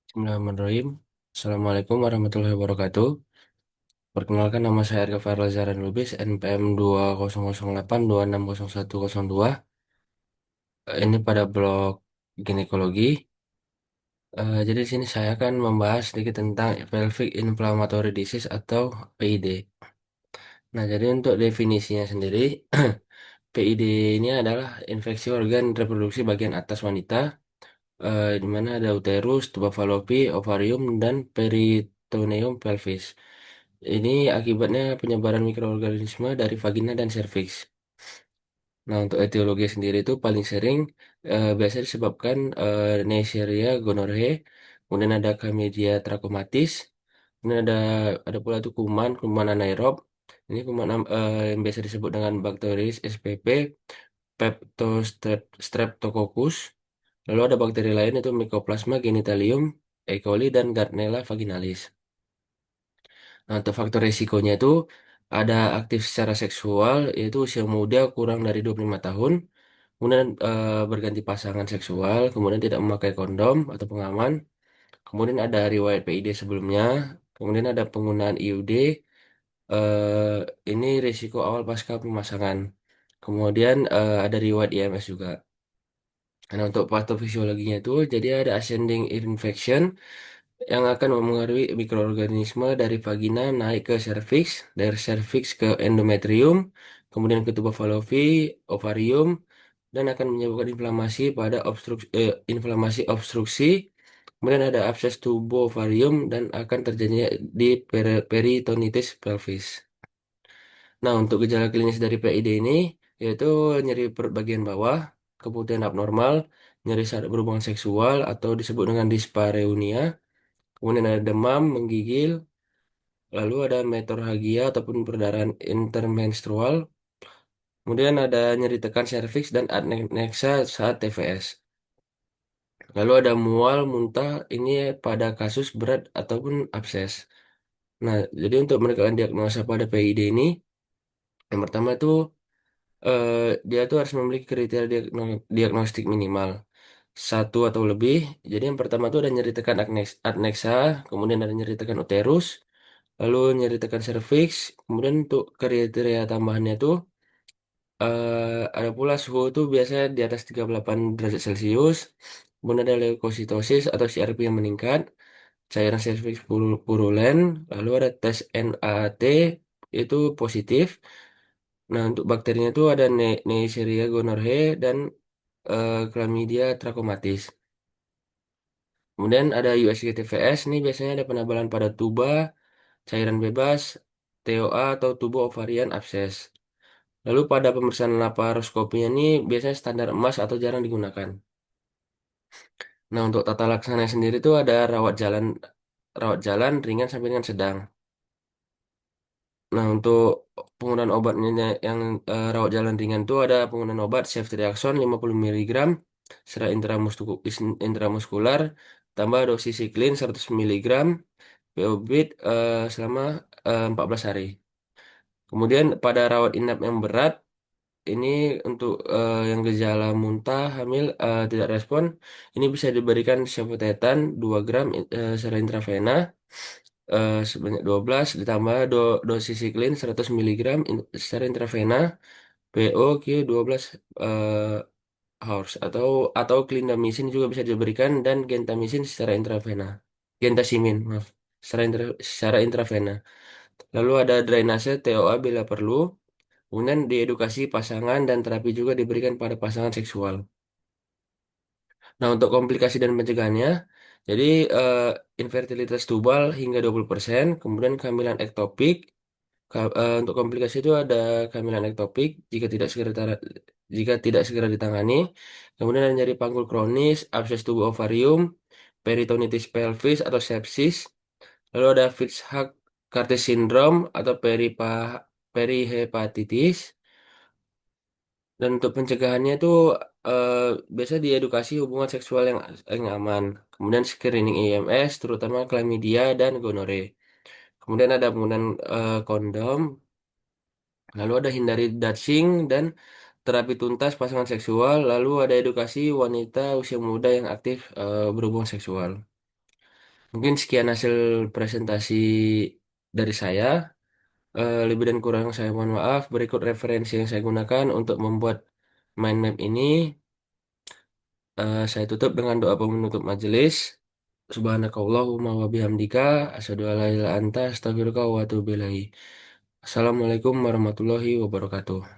Bismillahirrahmanirrahim. Assalamualaikum warahmatullahi wabarakatuh. Perkenalkan nama saya Erga Farla Zaran Lubis, NPM 2008 260102. Ini pada blog ginekologi. Jadi di sini saya akan membahas sedikit tentang pelvic inflammatory disease atau PID. Nah, jadi untuk definisinya sendiri, PID ini adalah infeksi organ reproduksi bagian atas wanita, di mana ada uterus, tuba fallopi, ovarium, dan peritoneum pelvis. Ini akibatnya penyebaran mikroorganisme dari vagina dan serviks. Nah, untuk etiologi sendiri itu paling sering biasanya disebabkan Neisseria gonorrhoeae, kemudian ada Chlamydia trachomatis, kemudian ada pula tuh kuman anaerob. Ini kuman yang biasa disebut dengan Bacteris spp, Streptococcus. Lalu ada bakteri lain itu Mycoplasma genitalium, E. coli, dan Gardnerella vaginalis. Nah, untuk faktor resikonya itu ada aktif secara seksual, yaitu usia muda kurang dari 25 tahun, kemudian berganti pasangan seksual, kemudian tidak memakai kondom atau pengaman, kemudian ada riwayat PID sebelumnya, kemudian ada penggunaan IUD, ini risiko awal pasca pemasangan, kemudian ada riwayat IMS juga. Nah, untuk patofisiologinya itu, jadi ada ascending infection, yang akan mempengaruhi mikroorganisme dari vagina naik ke serviks, dari serviks ke endometrium, kemudian ke tuba fallopi, ovarium, dan akan menyebabkan inflamasi obstruksi, kemudian ada abses tubo ovarium dan akan terjadinya di peritonitis pelvis. Nah, untuk gejala klinis dari PID ini yaitu nyeri perut bagian bawah, kemudian abnormal, nyeri saat berhubungan seksual atau disebut dengan dispareunia. Kemudian ada demam, menggigil, lalu ada metorhagia ataupun perdarahan intermenstrual. Kemudian ada nyeri tekan serviks dan adnexa saat TVS. Lalu ada mual, muntah, ini pada kasus berat ataupun abses. Nah, jadi untuk menegakkan diagnosa pada PID ini, yang pertama itu eh, dia tuh harus memiliki kriteria diagnostik minimal satu atau lebih. Jadi yang pertama tuh ada nyeri tekan adnexa, kemudian ada nyeri tekan uterus, lalu nyeri tekan serviks, kemudian untuk kriteria tambahannya tuh ada pula suhu tuh biasanya di atas 38 derajat Celcius, kemudian ada leukositosis atau CRP yang meningkat, cairan serviks purulen, lalu ada tes NAT itu positif. Nah, untuk bakterinya itu ada Neisseria gonorrhoeae dan Chlamydia trachomatis. Kemudian ada USG TVS, ini biasanya ada penebalan pada tuba, cairan bebas, TOA atau tubo ovarian abses. Lalu pada pemeriksaan laparoskopinya ini biasanya standar emas atau jarang digunakan. Nah, untuk tata laksana sendiri itu ada rawat jalan ringan sampai dengan sedang. Nah, untuk penggunaan obatnya yang rawat jalan ringan itu ada penggunaan obat ceftriaxone 50 mg secara intramuskular, tambah dosis siklin 100 mg, Beobat selama 14 hari. Kemudian pada rawat inap yang berat, ini untuk yang gejala muntah, hamil, tidak respon, ini bisa diberikan cefotetan 2 gram secara intravena sebanyak 12 ditambah dosis siklin 100 mg secara intravena POQ 12 eh, hours atau clindamycin juga bisa diberikan dan gentamicin secara intravena. Gentasimin, maaf, secara intravena. Lalu ada drainase TOA bila perlu. Kemudian diedukasi pasangan dan terapi juga diberikan pada pasangan seksual. Nah, untuk komplikasi dan pencegahannya, jadi eh, infertilitas tubal hingga 20%, kemudian kehamilan ektopik. Untuk komplikasi itu ada kehamilan ektopik jika tidak segera ditangani. Kemudian ada nyeri panggul kronis, abses tubuh ovarium, peritonitis pelvis atau sepsis. Lalu ada Fitz-Hugh-Curtis syndrome atau perihepatitis. Dan untuk pencegahannya itu eh, biasa diedukasi hubungan seksual yang aman. Kemudian screening IMS, terutama chlamydia dan gonorrhea. Kemudian ada penggunaan kondom. Lalu ada hindari doxing dan terapi tuntas pasangan seksual. Lalu ada edukasi wanita usia muda yang aktif berhubungan seksual. Mungkin sekian hasil presentasi dari saya. Lebih dan kurang saya mohon maaf. Berikut referensi yang saya gunakan untuk membuat mind map ini. Saya tutup dengan doa penutup majelis. Subhanakallahumma wa bihamdika asyhadu an la ilaha illa anta astaghfiruka wa atubu ilaik. Assalamualaikum warahmatullahi wabarakatuh.